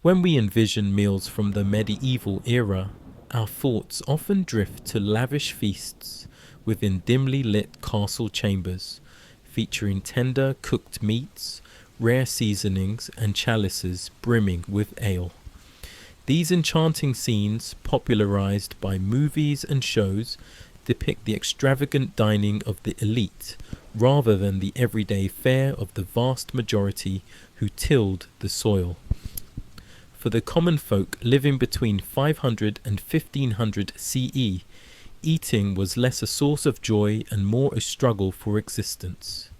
When we envision meals from the medieval era, our thoughts often drift to lavish feasts within dimly lit castle chambers, featuring tender cooked meats, rare seasonings, and chalices brimming with ale. These enchanting scenes, popularized by movies and shows, depict the extravagant dining of the elite rather than the everyday fare of the vast majority who tilled the soil. For the common folk living between 500 and 1500 CE, eating was less a source of joy and more a struggle for existence.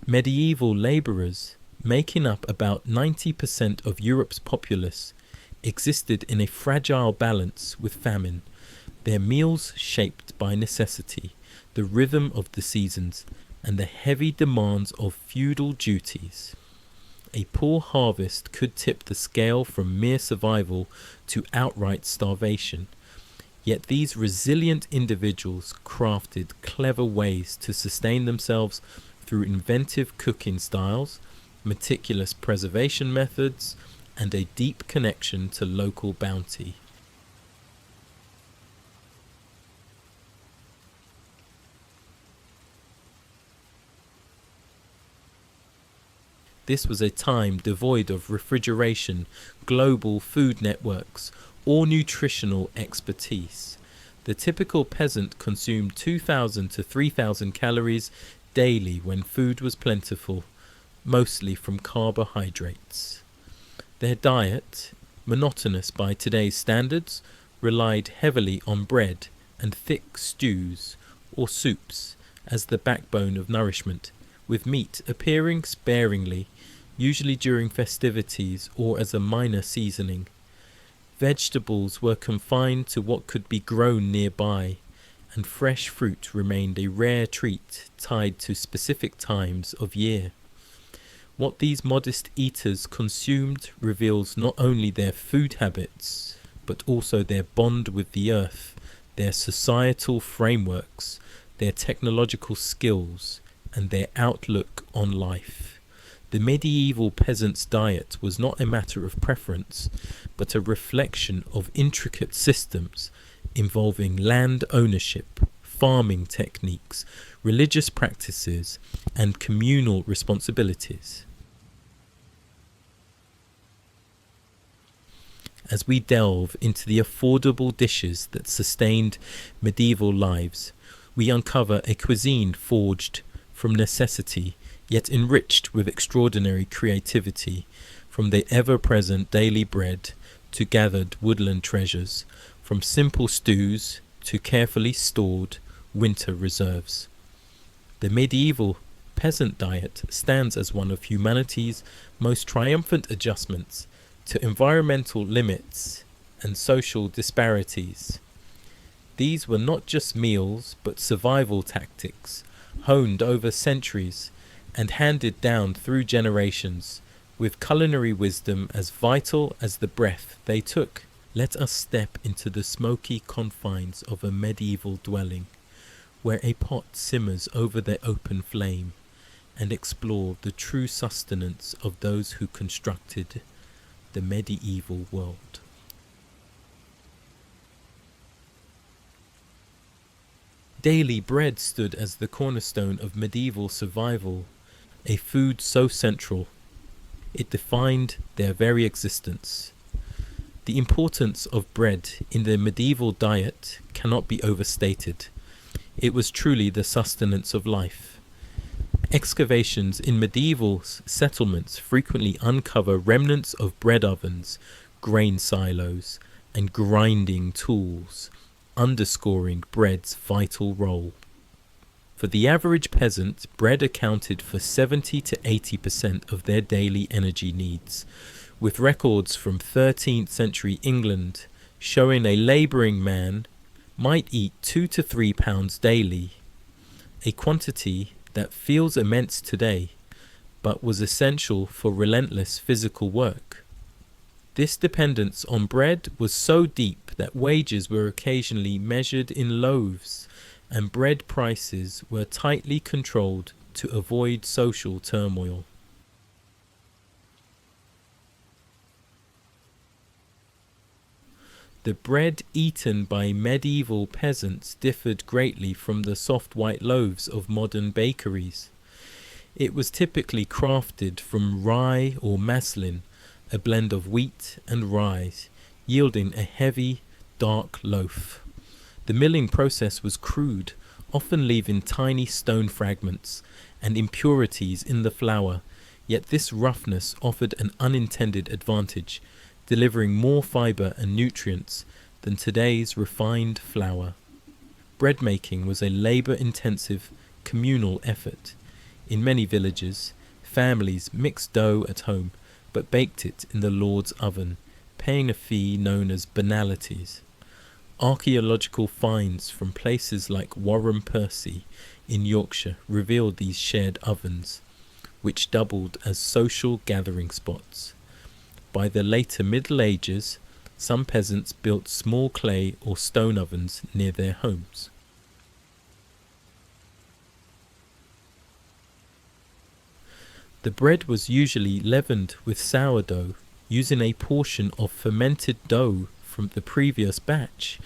Medieval labourers, making up about 90% of Europe's populace, existed in a fragile balance with famine, their meals shaped by necessity, the rhythm of the seasons, and the heavy demands of feudal duties. A poor harvest could tip the scale from mere survival to outright starvation. Yet these resilient individuals crafted clever ways to sustain themselves through inventive cooking styles, meticulous preservation methods, and a deep connection to local bounty. This was a time devoid of refrigeration, global food networks, or nutritional expertise. The typical peasant consumed 2,000 to 3,000 calories daily when food was plentiful, mostly from carbohydrates. Their diet, monotonous by today's standards, relied heavily on bread and thick stews or soups as the backbone of nourishment, with meat appearing sparingly, usually during festivities or as a minor seasoning. Vegetables were confined to what could be grown nearby, and fresh fruit remained a rare treat tied to specific times of year. What these modest eaters consumed reveals not only their food habits, but also their bond with the earth, their societal frameworks, their technological skills, and their outlook on life. The medieval peasant's diet was not a matter of preference, but a reflection of intricate systems involving land ownership, farming techniques, religious practices, and communal responsibilities. As we delve into the affordable dishes that sustained medieval lives, we uncover a cuisine forged from necessity, yet enriched with extraordinary creativity, from the ever-present daily bread to gathered woodland treasures, from simple stews to carefully stored winter reserves. The medieval peasant diet stands as one of humanity's most triumphant adjustments to environmental limits and social disparities. These were not just meals, but survival tactics, honed over centuries and handed down through generations, with culinary wisdom as vital as the breath they took. Let us step into the smoky confines of a medieval dwelling, where a pot simmers over the open flame, and explore the true sustenance of those who constructed the medieval world. Daily bread stood as the cornerstone of medieval survival, a food so central, it defined their very existence. The importance of bread in the medieval diet cannot be overstated. It was truly the sustenance of life. Excavations in medieval settlements frequently uncover remnants of bread ovens, grain silos, and grinding tools, underscoring bread's vital role. For the average peasant, bread accounted for 70 to 80% of their daily energy needs, with records from 13th century England showing a labouring man might eat 2 to 3 pounds daily, a quantity that feels immense today, but was essential for relentless physical work. This dependence on bread was so deep that wages were occasionally measured in loaves, and bread prices were tightly controlled to avoid social turmoil. The bread eaten by medieval peasants differed greatly from the soft white loaves of modern bakeries. It was typically crafted from rye or maslin, a blend of wheat and rye, yielding a heavy, dark loaf. The milling process was crude, often leaving tiny stone fragments and impurities in the flour, yet this roughness offered an unintended advantage, delivering more fibre and nutrients than today's refined flour. Bread making was a labour-intensive, communal effort. In many villages, families mixed dough at home, but baked it in the Lord's oven, paying a fee known as banalities. Archaeological finds from places like Warren Percy in Yorkshire revealed these shared ovens, which doubled as social gathering spots. By the later Middle Ages, some peasants built small clay or stone ovens near their homes. The bread was usually leavened with sourdough, using a portion of fermented dough from the previous batch,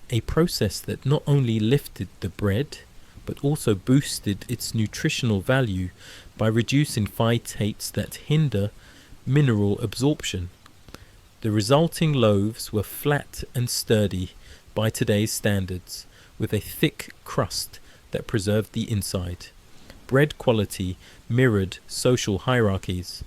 a process that not only lifted the bread, but also boosted its nutritional value by reducing phytates that hinder mineral absorption. The resulting loaves were flat and sturdy by today's standards, with a thick crust that preserved the inside. Bread quality mirrored social hierarchies.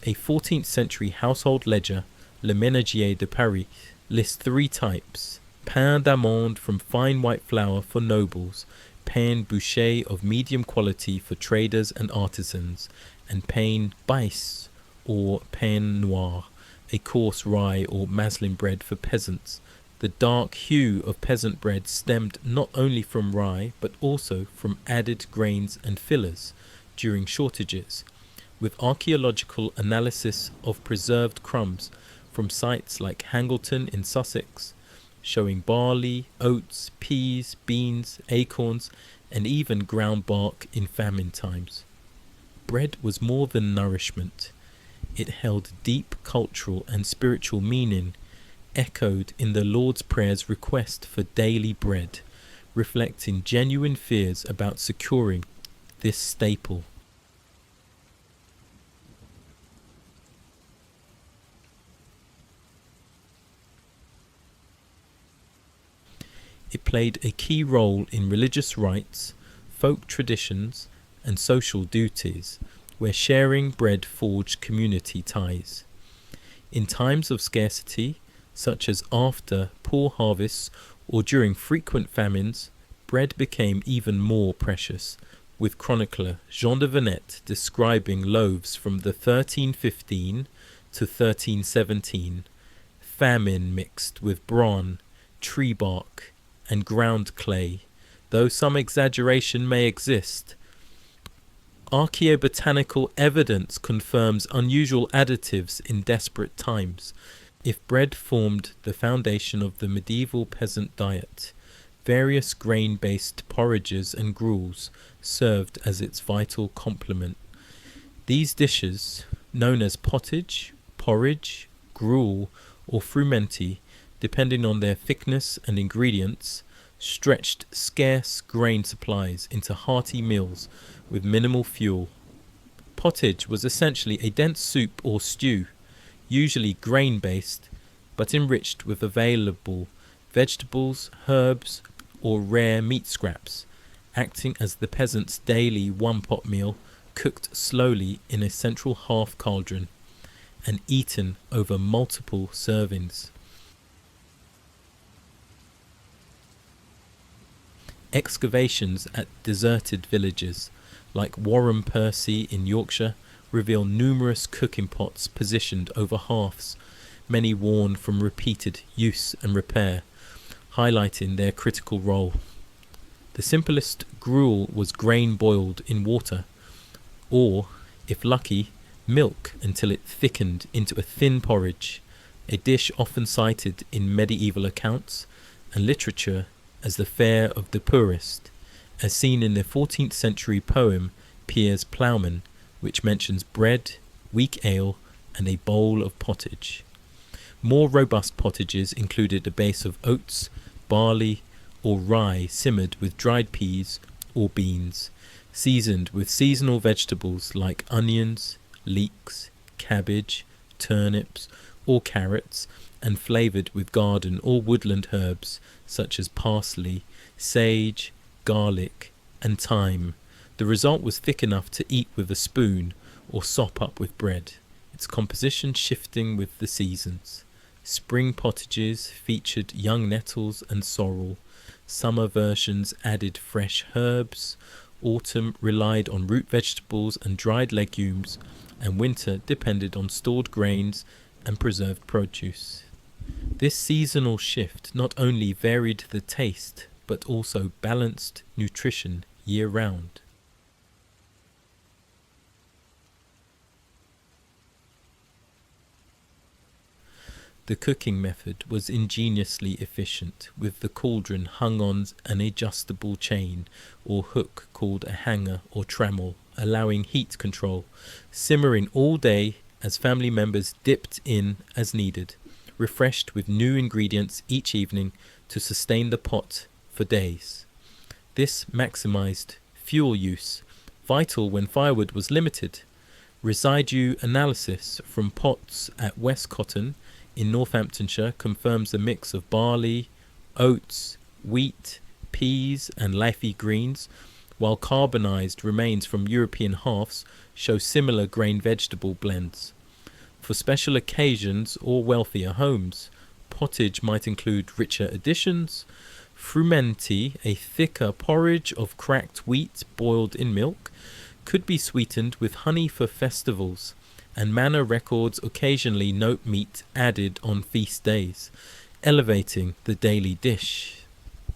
A 14th century household ledger, Le Ménagier de Paris, lists 3 types: pain d'amande from fine white flour for nobles, pain bouché of medium quality for traders and artisans, and pain baisse or pain noir, a coarse rye or maslin bread for peasants. The dark hue of peasant bread stemmed not only from rye but also from added grains and fillers during shortages. With archaeological analysis of preserved crumbs from sites like Hangleton in Sussex, showing barley, oats, peas, beans, acorns, and even ground bark in famine times. Bread was more than nourishment. It held deep cultural and spiritual meaning, echoed in the Lord's Prayer's request for daily bread, reflecting genuine fears about securing this staple. It played a key role in religious rites, folk traditions, and social duties, where sharing bread forged community ties. In times of scarcity, such as after poor harvests or during frequent famines, bread became even more precious, with chronicler Jean de Venette describing loaves from the 1315 to 1317, famine mixed with bran, tree bark, and ground clay, though some exaggeration may exist. Archaeobotanical evidence confirms unusual additives in desperate times. If bread formed the foundation of the medieval peasant diet, various grain-based porrages and gruels served as its vital complement. These dishes, known as pottage, porridge, gruel, or frumenti, depending on their thickness and ingredients, stretched scarce grain supplies into hearty meals with minimal fuel. Pottage was essentially a dense soup or stew, usually grain-based, but enriched with available vegetables, herbs, or rare meat scraps, acting as the peasant's daily one-pot meal, cooked slowly in a central half cauldron and eaten over multiple servings. Excavations at deserted villages like Warren Percy in Yorkshire reveal numerous cooking pots positioned over hearths, many worn from repeated use and repair, highlighting their critical role. The simplest gruel was grain boiled in water, or, if lucky, milk until it thickened into a thin porridge, a dish often cited in medieval accounts and literature as the fare of the poorest, as seen in the 14th century poem Piers Plowman, which mentions bread, weak ale, and a bowl of pottage. More robust pottages included a base of oats, barley, or rye simmered with dried peas or beans, seasoned with seasonal vegetables like onions, leeks, cabbage, turnips, or carrots, and flavoured with garden or woodland herbs such as parsley, sage, garlic, and thyme. The result was thick enough to eat with a spoon or sop up with bread, its composition shifting with the seasons. Spring pottages featured young nettles and sorrel. Summer versions added fresh herbs. Autumn relied on root vegetables and dried legumes, and winter depended on stored grains and preserved produce. This seasonal shift not only varied the taste, but also balanced nutrition year-round. The cooking method was ingeniously efficient, with the cauldron hung on an adjustable chain or hook called a hanger or trammel, allowing heat control, simmering all day as family members dipped in as needed, refreshed with new ingredients each evening to sustain the pot for days. This maximized fuel use, vital when firewood was limited. Residue analysis from pots at West Cotton in Northamptonshire confirms a mix of barley, oats, wheat, peas and leafy greens, while carbonized remains from European hearths show similar grain vegetable blends. For special occasions or wealthier homes, pottage might include richer additions. Frumenti, a thicker porridge of cracked wheat boiled in milk, could be sweetened with honey for festivals, and manor records occasionally note meat added on feast days, elevating the daily dish.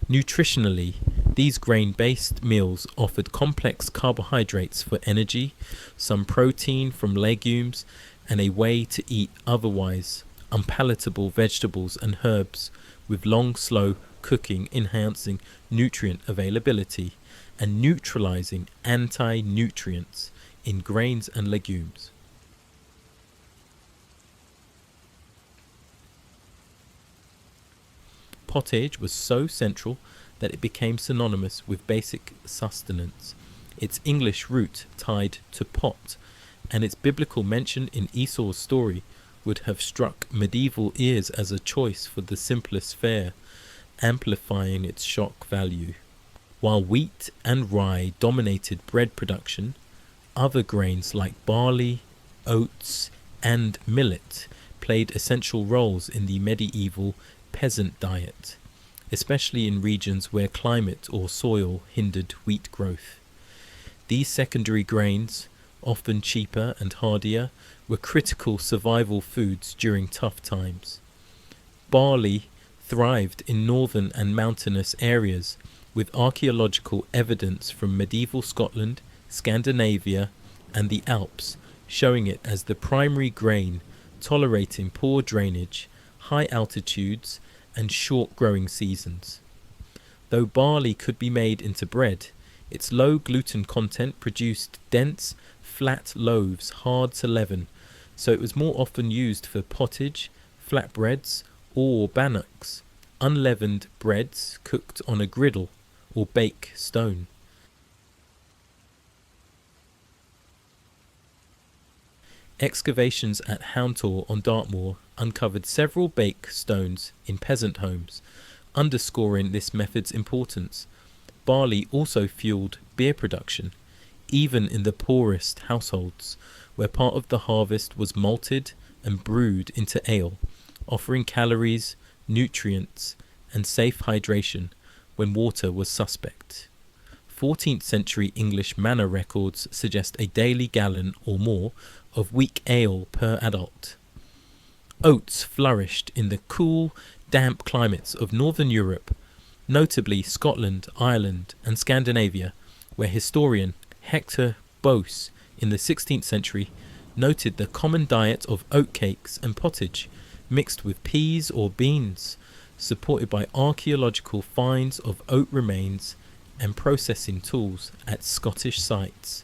Nutritionally, these grain-based meals offered complex carbohydrates for energy, some protein from legumes, and a way to eat otherwise unpalatable vegetables and herbs, with long, slow cooking enhancing nutrient availability and neutralizing anti-nutrients in grains and legumes. Pottage was so central that it became synonymous with basic sustenance, its English root tied to pot, and its biblical mention in Esau's story would have struck medieval ears as a choice for the simplest fare, amplifying its shock value. While wheat and rye dominated bread production, other grains like barley, oats, and millet played essential roles in the medieval peasant diet, especially in regions where climate or soil hindered wheat growth. These secondary grains, often cheaper and hardier, were critical survival foods during tough times. Barley thrived in northern and mountainous areas, with archaeological evidence from medieval Scotland, Scandinavia, and the Alps showing it as the primary grain, tolerating poor drainage, high altitudes, and short growing seasons. Though barley could be made into bread, its low gluten content produced dense, flat loaves hard to leaven, so it was more often used for pottage, flatbreads, or bannocks, unleavened breads cooked on a griddle or bake stone. Excavations at Hountor on Dartmoor uncovered several bake stones in peasant homes, underscoring this method's importance. Barley also fueled beer production, even in the poorest households, where part of the harvest was malted and brewed into ale, offering calories, nutrients, and safe hydration when water was suspect. 14th century English manor records suggest a daily gallon or more of weak ale per adult. Oats flourished in the cool, damp climates of northern Europe, notably Scotland, Ireland, and Scandinavia, where historian Hector Bose in the 16th century noted the common diet of oatcakes and pottage mixed with peas or beans, supported by archaeological finds of oat remains and processing tools at Scottish sites.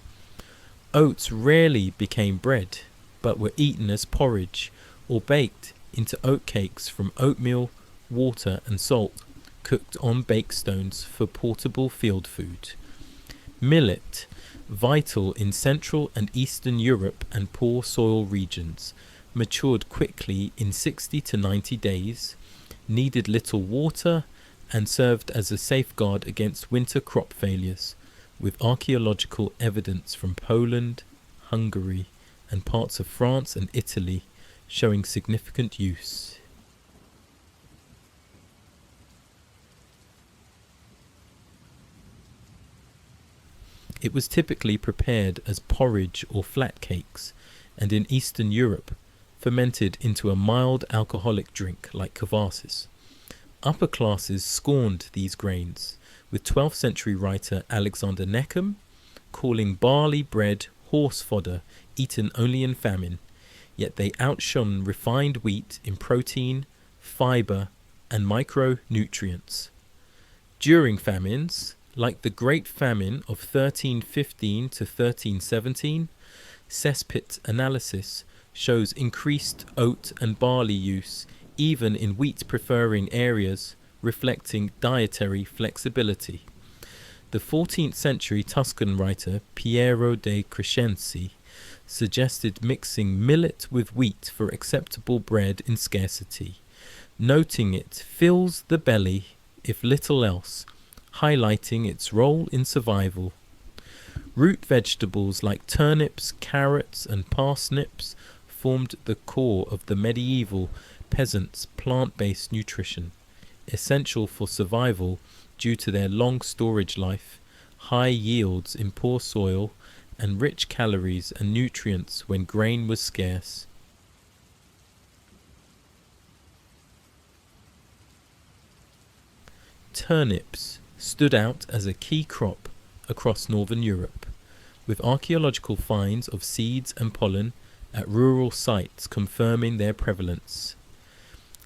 Oats rarely became bread, but were eaten as porridge or baked into oatcakes from oatmeal, water and salt, cooked on bake stones for portable field food. Millet, vital in Central and Eastern Europe and poor soil regions, matured quickly in 60 to 90 days, needed little water, and served as a safeguard against winter crop failures, with archaeological evidence from Poland, Hungary, and parts of France and Italy showing significant use. It was typically prepared as porridge or flat cakes, and in Eastern Europe, fermented into a mild alcoholic drink like kvasis. Upper classes scorned these grains, with 12th century writer Alexander Neckham calling barley bread horse fodder eaten only in famine, yet they outshone refined wheat in protein, fibre and micronutrients. During famines, like the Great Famine of 1315 to 1317, cesspit analysis shows increased oat and barley use even in wheat-preferring areas, reflecting dietary flexibility. The 14th century Tuscan writer Piero de Crescenzi suggested mixing millet with wheat for acceptable bread in scarcity, noting it fills the belly, if little else, highlighting its role in survival. Root vegetables like turnips, carrots and parsnips formed the core of the medieval peasants' plant-based nutrition, essential for survival due to their long storage life, high yields in poor soil, and rich calories and nutrients when grain was scarce. Turnips stood out as a key crop across northern Europe, with archaeological finds of seeds and pollen at rural sites confirming their prevalence.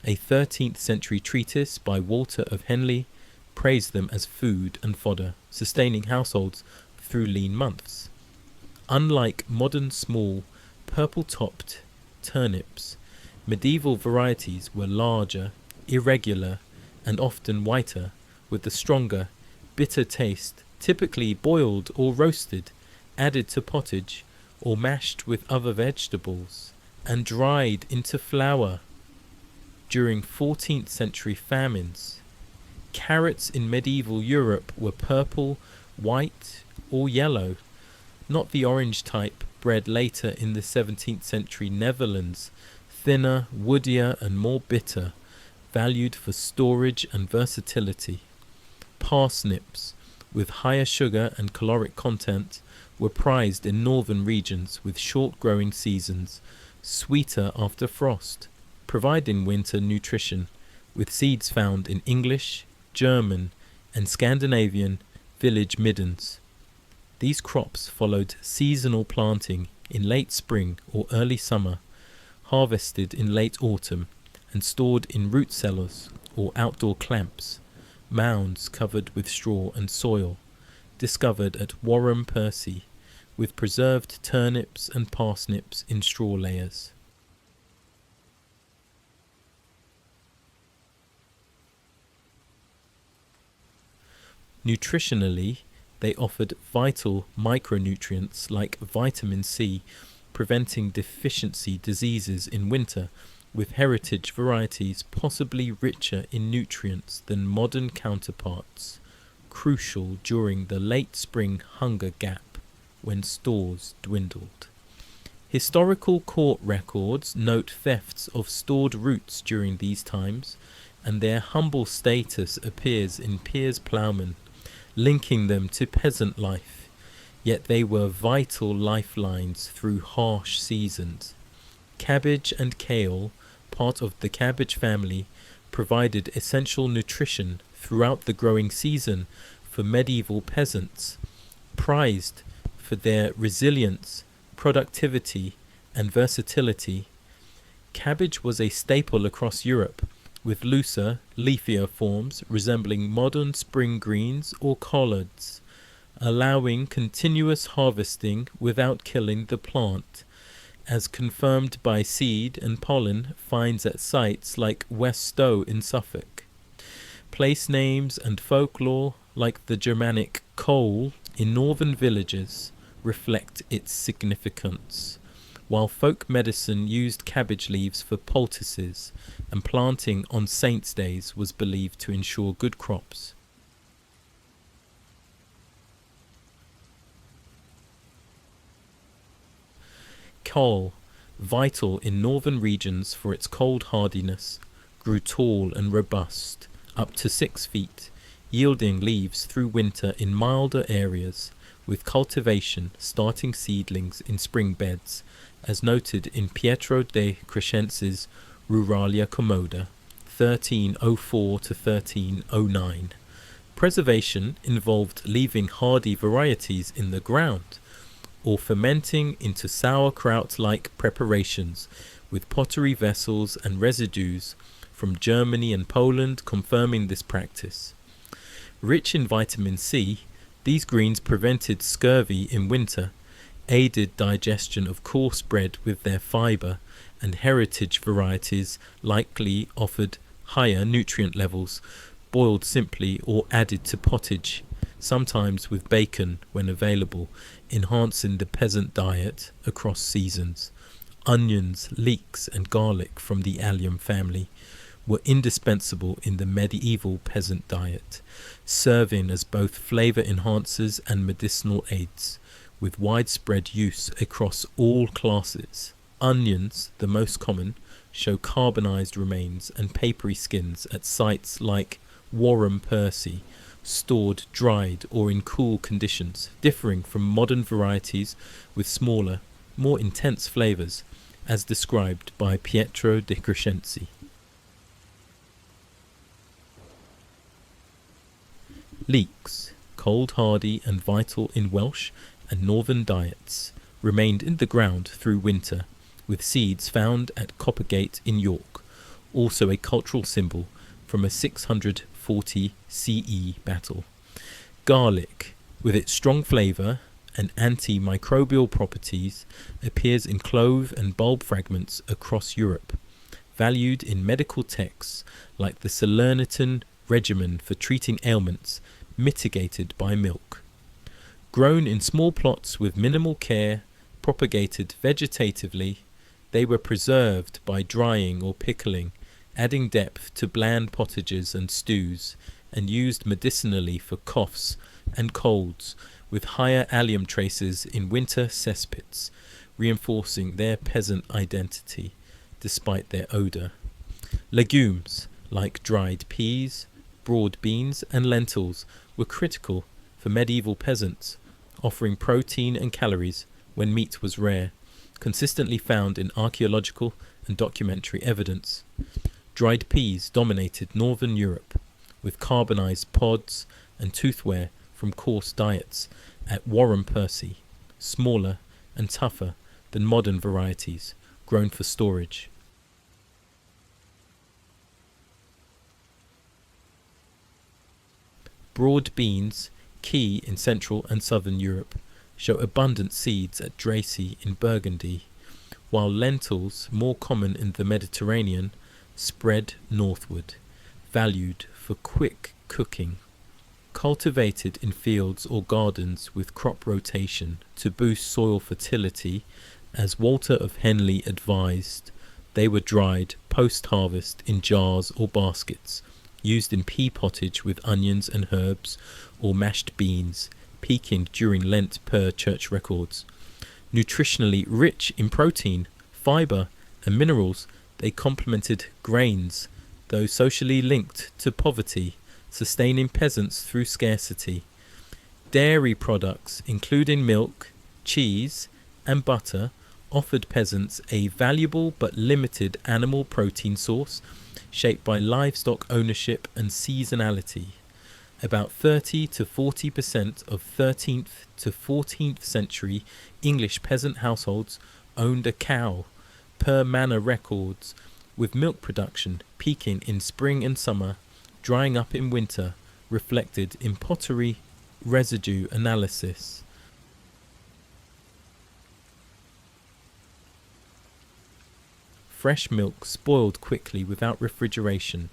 A 13th century treatise by Walter of Henley praised them as food and fodder, sustaining households through lean months. Unlike modern small, purple-topped turnips, medieval varieties were larger, irregular, and often whiter, with the stronger, bitter taste, typically boiled or roasted, added to pottage, or mashed with other vegetables, and dried into flour. During 14th century famines, carrots in medieval Europe were purple, white, or yellow, not the orange type bred later in the 17th century Netherlands, thinner, woodier, and more bitter, valued for storage and versatility. Parsnips, with higher sugar and caloric content, were prized in northern regions with short growing seasons, sweeter after frost, providing winter nutrition, with seeds found in English, German, and Scandinavian village middens. These crops followed seasonal planting in late spring or early summer, harvested in late autumn, and stored in root cellars or outdoor clamps, mounds covered with straw and soil, discovered at Warham Percy, with preserved turnips and parsnips in straw layers. Nutritionally, they offered vital micronutrients like vitamin C, preventing deficiency diseases in winter, with heritage varieties possibly richer in nutrients than modern counterparts, crucial during the late spring hunger gap when stores dwindled. Historical court records note thefts of stored roots during these times, and their humble status appears in Piers Plowman, linking them to peasant life, yet they were vital lifelines through harsh seasons. Cabbage and kale, part of the cabbage family, provided essential nutrition throughout the growing season for medieval peasants, prized for their resilience, productivity, and versatility. Cabbage was a staple across Europe, with looser, leafier forms resembling modern spring greens or collards, allowing continuous harvesting without killing the plant. as confirmed by seed and pollen finds at sites like West Stow in Suffolk. Place names and folklore, like the Germanic coal in northern villages, reflect its significance, while folk medicine used cabbage leaves for poultices, and planting on saints' days was believed to ensure good crops. Coal, vital in northern regions for its cold hardiness, grew tall and robust, up to 6 feet, yielding leaves through winter in milder areas, with cultivation starting seedlings in spring beds, as noted in Pietro de Crescenzi's Ruralia Commoda, 1304 to 1309. Preservation involved leaving hardy varieties in the ground, or fermenting into sauerkraut-like preparations, with pottery vessels and residues from Germany and Poland confirming this practice. Rich in vitamin C, these greens prevented scurvy in winter, aided digestion of coarse bread with their fibre, and heritage varieties likely offered higher nutrient levels, boiled simply or added to pottage, sometimes with bacon when available, enhancing the peasant diet across seasons. Onions, leeks and garlic from the allium family were indispensable in the medieval peasant diet, serving as both flavour enhancers and medicinal aids, with widespread use across all classes. Onions, the most common, show carbonized remains and papery skins at sites like Warham Percy, stored dried or in cool conditions, differing from modern varieties with smaller, more intense flavours, as described by Pietro de Crescenzi. Leeks, cold hardy and vital in Welsh and northern diets, remained in the ground through winter, with seeds found at Coppergate in York, also a cultural symbol from a 640 CE battle. Garlic, with its strong flavour and antimicrobial properties, appears in clove and bulb fragments across Europe, valued in medical texts like the Salernitan regimen for treating ailments mitigated by milk. Grown in small plots with minimal care, propagated vegetatively, they were preserved by drying or pickling, adding depth to bland pottages and stews, and used medicinally for coughs and colds, with higher allium traces in winter cesspits, reinforcing their peasant identity despite their odour. Legumes, like dried peas, broad beans and lentils, were critical for medieval peasants, offering protein and calories when meat was rare, consistently found in archaeological and documentary evidence. Dried peas dominated northern Europe, with carbonized pods and toothware from coarse diets at Warham Percy, smaller and tougher than modern varieties, grown for storage. Broad beans, key in Central and Southern Europe, show abundant seeds at Dracy in Burgundy, while lentils, more common in the Mediterranean, spread northward, valued for quick cooking. Cultivated in fields or gardens with crop rotation to boost soil fertility, as Walter of Henley advised, they were dried post-harvest in jars or baskets, used in pea pottage with onions and herbs, or mashed beans, peaking during Lent per church records. Nutritionally rich in protein, fibre and minerals, they complemented grains, though socially linked to poverty, sustaining peasants through scarcity. Dairy products, including milk, cheese and butter, offered peasants a valuable but limited animal protein source, shaped by livestock ownership and seasonality. About 30 to 40% of 13th to 14th century English peasant households owned a cow, per manor records, with milk production peaking in spring and summer, drying up in winter, reflected in pottery residue analysis. fresh milk spoiled quickly without refrigeration,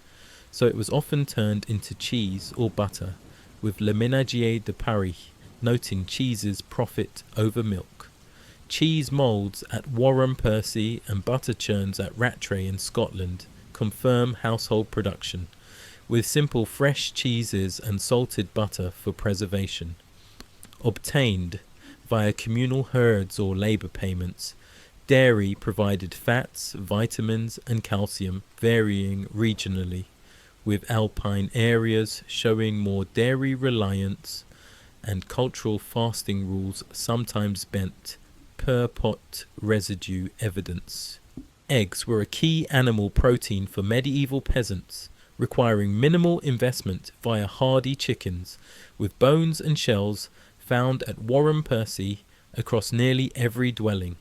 so it was often turned into cheese or butter, with le ménagier de Paris noting cheese's profit over milk. Cheese moulds at Warren Percy and butter churns at Rattray in Scotland confirm household production, with simple fresh cheeses and salted butter for preservation. Obtained via communal herds or labour payments, dairy provided fats, vitamins and calcium, varying regionally, with alpine areas showing more dairy reliance and cultural fasting rules sometimes bent per pot residue evidence. Eggs were a key animal protein for medieval peasants, requiring minimal investment via hardy chickens, with bones and shells found at Warren Percy across nearly every dwelling.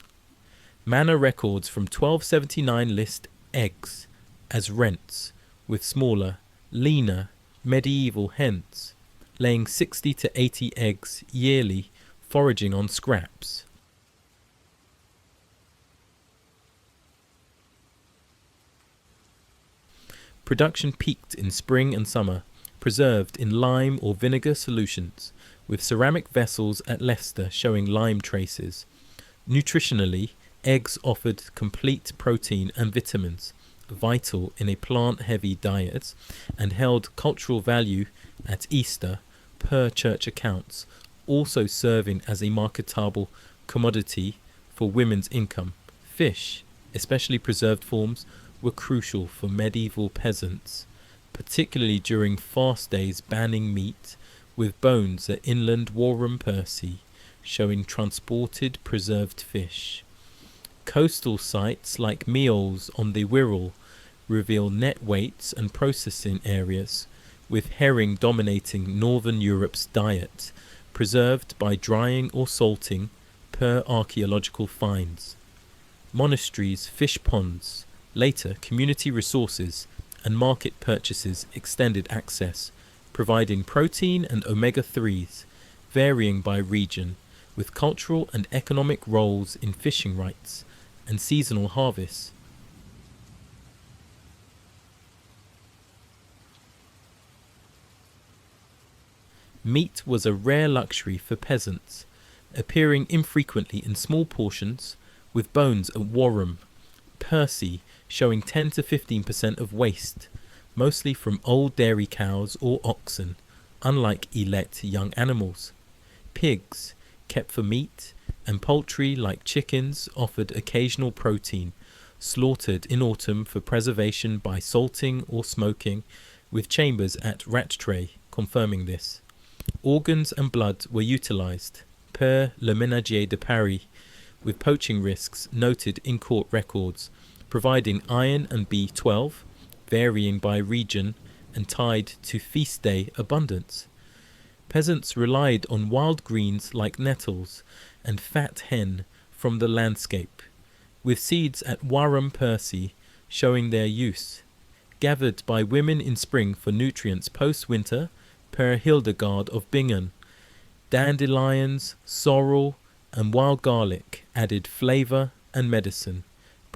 Manor records from 1279 list eggs as rents, with smaller, leaner, medieval hens, laying 60 to 80 eggs yearly, foraging on scraps. Production peaked in spring and summer, preserved in lime or vinegar solutions, with ceramic vessels at Leicester showing lime traces. Nutritionally, eggs offered complete protein and vitamins, vital in a plant-heavy diet, and held cultural value at Easter per church accounts, also serving as a marketable commodity for women's income. Fish, especially preserved forms, were crucial for medieval peasants, particularly during fast days banning meat, with bones at inland Warren Percy showing transported preserved fish. Coastal sites like Meols on the Wirral reveal net weights and processing areas, with herring dominating northern Europe's diet, preserved by drying or salting per archaeological finds. Monasteries, fish ponds, later community resources and market purchases extended access, providing protein and omega-3s, varying by region, with cultural and economic roles in fishing rights and seasonal harvests. Meat was a rare luxury for peasants, appearing infrequently in small portions, with bones at Warham, Percy showing 10 to 15% of waste, mostly from old dairy cows or oxen, unlike elect young animals. Pigs, kept for meat, and poultry like chickens offered occasional protein, slaughtered in autumn for preservation by salting or smoking, with chambers at Rattray confirming this. Organs and blood were utilised, per le ménagier de Paris, with poaching risks noted in court records, providing iron and B12, varying by region and tied to feast day abundance. Peasants relied on wild greens like nettles and fat hen from the landscape, with seeds at Warham Percy showing their use, gathered by women in spring for nutrients post-winter per Hildegard of Bingen. Dandelions, sorrel and wild garlic added flavour and medicine,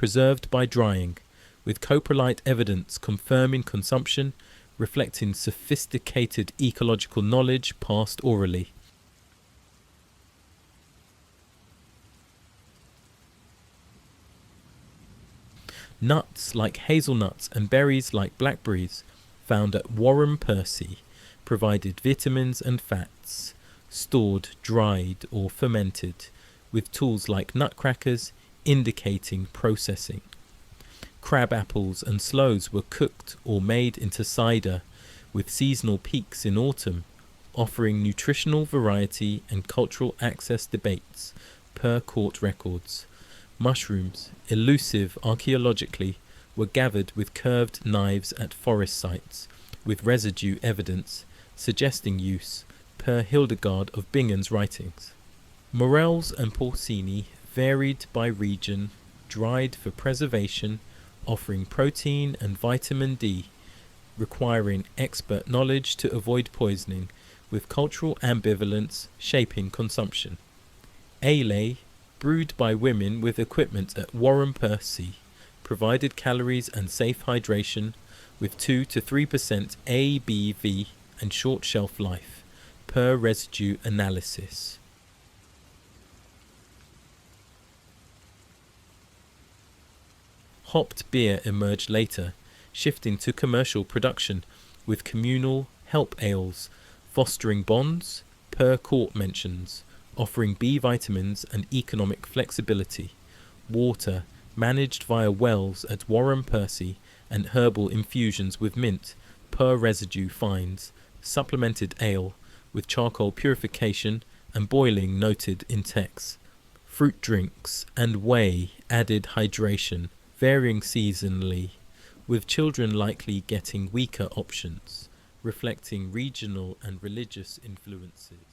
preserved by drying, with coprolite evidence confirming consumption, reflecting sophisticated ecological knowledge passed orally. Nuts like hazelnuts and berries like blackberries, found at Warham Percy, provided vitamins and fats, stored, dried or fermented, with tools like nutcrackers indicating processing. Crab apples and sloes were cooked or made into cider, with seasonal peaks in autumn, offering nutritional variety and cultural access debates per court records. Mushrooms, elusive archaeologically, were gathered with curved knives at forest sites, with residue evidence suggesting use per Hildegard of Bingen's writings. Morels and porcini varied by region, dried for preservation, offering protein and vitamin D, requiring expert knowledge to avoid poisoning, with cultural ambivalence shaping consumption. Ale, brewed by women with equipment at Warham Percy, provided calories and safe hydration with 2 to 3% ABV and short shelf life per residue analysis. Hopped beer emerged later, shifting to commercial production with communal help ales, fostering bonds, per quart mentions, offering B vitamins and economic flexibility, water, managed via wells at Warren Percy, and herbal infusions with mint, per residue fines, supplemented ale, with charcoal purification and boiling noted in text. Fruit drinks and whey added hydration, varying seasonally, with children likely getting weaker options, reflecting regional and religious influences.